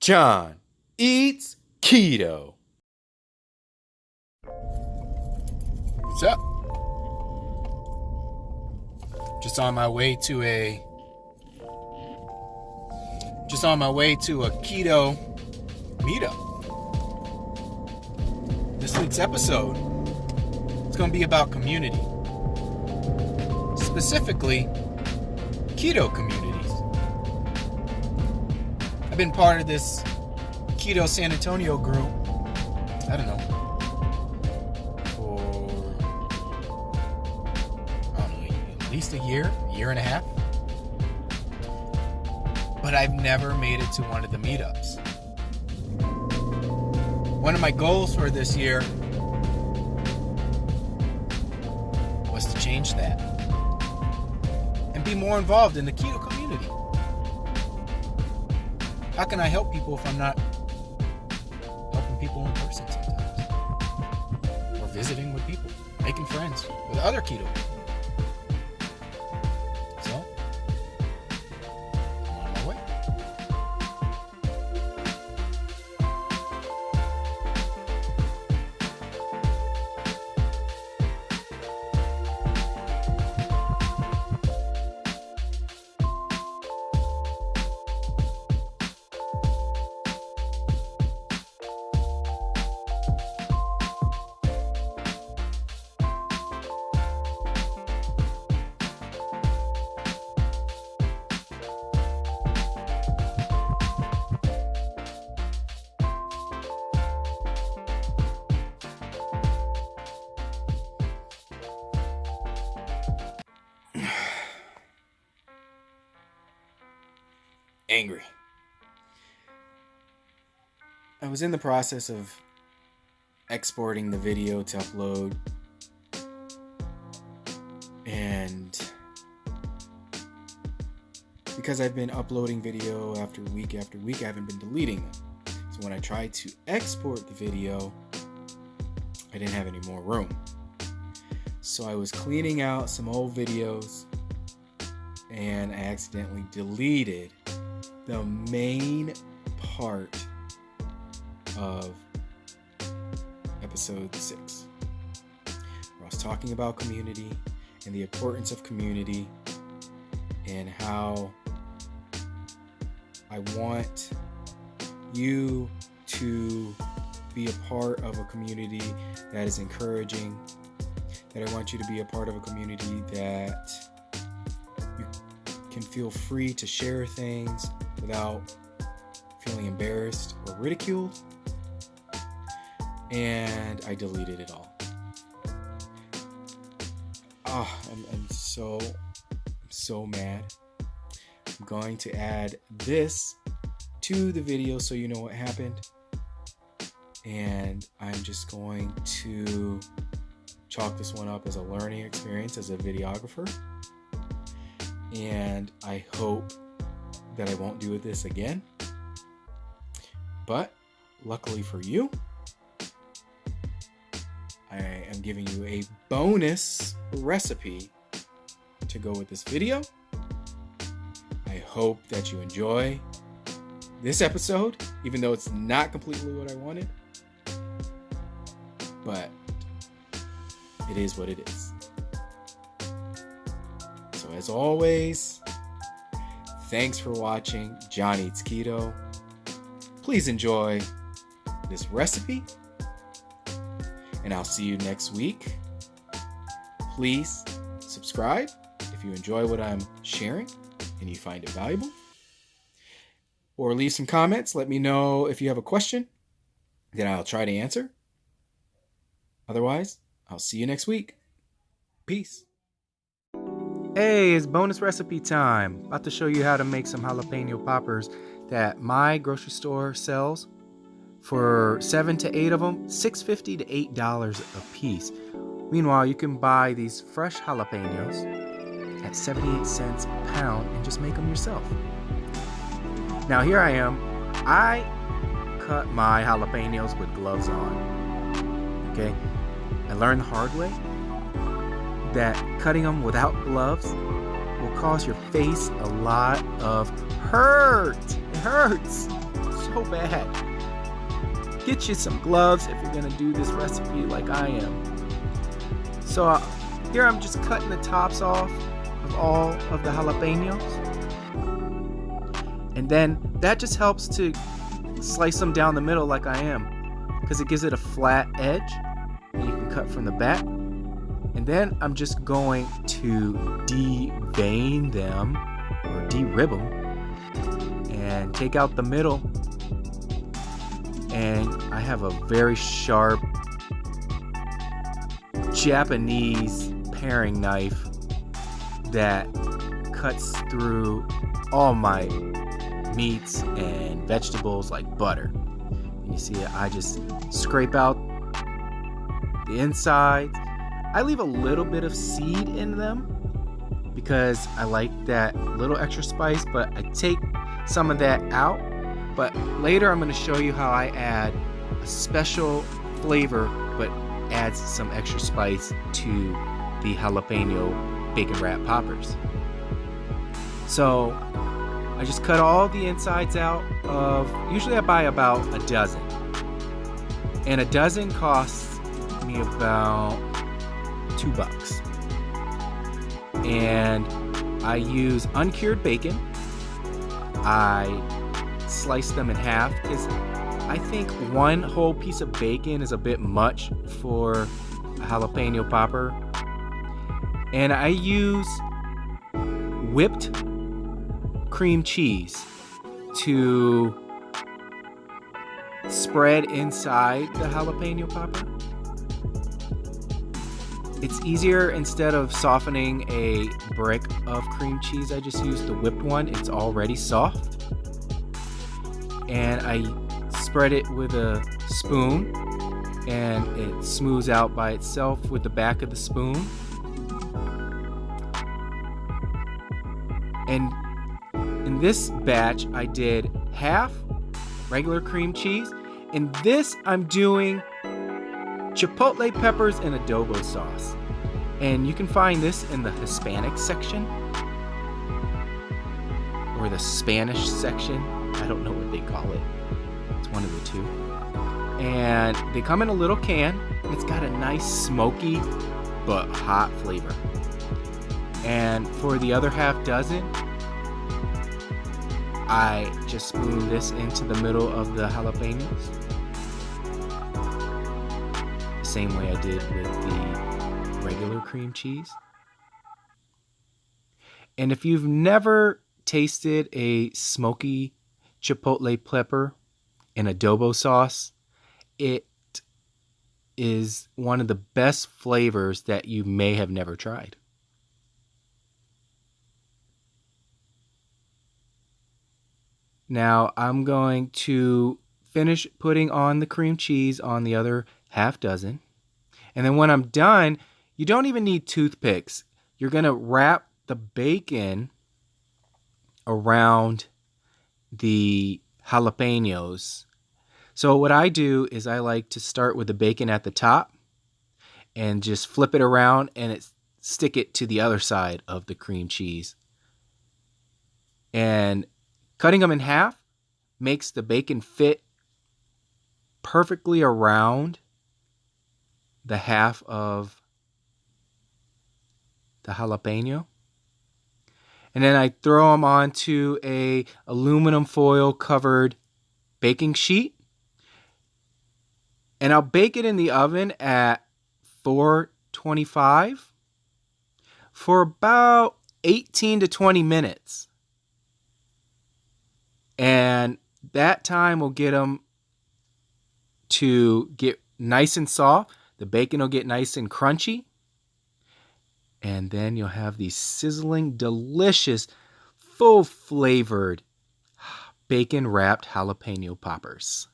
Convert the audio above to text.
John eats keto. What's up? Just on my way to a keto meetup. This week's episode is going to be about community. Specifically, keto communities. I've been part of this Keto San Antonio group, I don't know, at least a year and a half. But I've never made it to one of the meetups. One of my goals for this year was to change that and be more involved in the keto community. How can I help people if I'm not helping people in person sometimes? Or visiting with people, making friends with other keto people. So, I'm on my way. Angry. I was in the process of exporting the video to upload, and because I've been uploading video after week, I haven't been deleting them. So when I tried to export the video, I didn't have any more room. So I was cleaning out some old videos, and I accidentally deleted the main part of episode 6, where I was talking about community and the importance of community and how I want you to be a part of a community that is encouraging, that I want you to be a part of a community that you can feel free to share things without feeling embarrassed or ridiculed. And I deleted it all. I'm so mad. I'm going to add this to the video so you know what happened. And I'm just going to chalk this one up as a learning experience as a videographer. And I hope that I won't do this again. But luckily for you, I am giving you a bonus recipe to go with this video. I hope that you enjoy this episode, even though it's not completely what I wanted. But it is what it is. So as always, thanks for watching John Eats Keto. Please enjoy this recipe, and I'll see you next week. Please subscribe if you enjoy what I'm sharing and you find it valuable. Or leave some comments. Let me know if you have a question that I'll try to answer. Otherwise, I'll see you next week. Peace. Hey, it's bonus recipe time. About to show you how to make some jalapeno poppers that my grocery store sells for 7 to 8 of them, $6.50 to $8 a piece. Meanwhile, you can buy these fresh jalapenos at 78 cents a pound and just make them yourself. Now here I am. I cut my jalapenos with gloves on. Okay? I learned the hard way that cutting them without gloves will cause your face a lot of hurt. It hurts so so bad. Get you some gloves if you're gonna do this recipe like I am. So here I'm just cutting the tops off of all of the jalapenos. And then that just helps to slice them down the middle like I am, because it gives it a flat edge and you can cut from the back. And then I'm just going to de-vein them or de-rib them and take out the middle. And I have a very sharp Japanese paring knife that cuts through all my meats and vegetables like butter. And you see it, I just scrape out the inside. I leave a little bit of seed in them because I like that little extra spice, but I take some of that out. But later I'm going to show you how I add a special flavor but adds some extra spice to the jalapeno bacon wrap poppers. So I just cut all the insides out of, usually I buy about a dozen. And a dozen costs me about $2. And I use uncured bacon. I slice them in half because I think one whole piece of bacon is a bit much for a jalapeno popper. And I use whipped cream cheese to spread inside the jalapeno popper. It's easier, instead of softening a brick of cream cheese, I just use the whipped one. It's already soft. And I spread it with a spoon and it smooths out by itself with the back of the spoon. And in this batch, I did half regular cream cheese. In this, I'm doing chipotle peppers and adobo sauce. And you can find this in the Hispanic section or the Spanish section. I don't know what they call it. It's one of the two. And they come in a little can. And it's got a nice smoky but hot flavor. And for the other half dozen, I just spoon this into the middle of the jalapenos. Same way I did with the regular cream cheese. And if you've never tasted a smoky chipotle pepper and adobo sauce, it is one of the best flavors that you may have never tried. Now I'm going to finish putting on the cream cheese on the other half dozen. And then when I'm done, you don't even need toothpicks. You're going to wrap the bacon around the jalapenos. So what I do is I like to start with the bacon at the top and just flip it around and stick it to the other side of the cream cheese. And cutting them in half makes the bacon fit perfectly around the half of the jalapeno. And then I throw them onto a aluminum foil covered baking sheet. And I'll bake it in the oven at 425 for about 18 to 20 minutes. And that time will get them to get nice and soft. The bacon will get nice and crunchy. And then you'll have these sizzling, delicious, full-flavored bacon-wrapped jalapeno poppers.